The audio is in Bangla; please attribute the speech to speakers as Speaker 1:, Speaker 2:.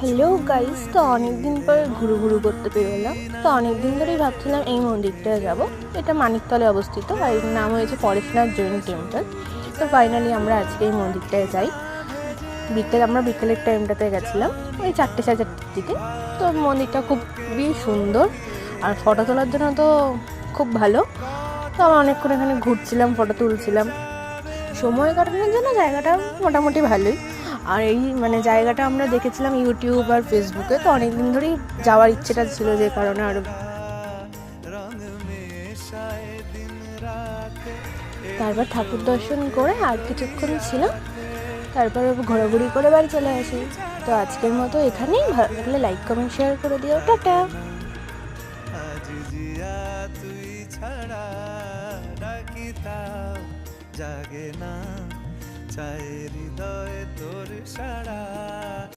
Speaker 1: হ্যালো গাইস, তো অনেক দিন পর ঘুরু করতে পেরোলাম। তো অনেক দিন ধরেই ভাবছিলাম এই মন্দিরটায় যাব। এটা মানিকতলায় অবস্থিত আর এর নাম হয়েছে পরেশনাথ জৈন টেম্পল। তো ফাইনালি আমরা আজকে এই মন্দিরটায় যাই। আমরা বিকেলের টাইমটাতে গেছিলাম, ওই 4:30 দিকে। তো মন্দিরটা খুবই সুন্দর আর ফটো তোলার জন্য তো খুব ভালো। তো আমরা অনেকক্ষণ এখানে ঘুরছিলাম, ফটো তুলছিলাম। সময় কাটানোর জন্য জায়গাটা মোটামুটি ভালোই। আর এই জায়গাটা আমরা দেখেছিলাম ইউটিউব আর ফেসবুকে, তো অনেক দিন ধরেই যাওয়ার ইচ্ছেটা ছিল, যে কারণে আরো। তারপর ঠাকুর দর্শন করে আর কিছুক্ষণ ছিলাম, তারপরে ঘোরাঘুরি করে বাড়ি চলে আসি। তো আজকের মতো এখানেই। ভালো লাগলে লাইক কমেন্ট শেয়ার করে দিও। টাটা।
Speaker 2: জাগে না চায় হৃদয় তোর সারা।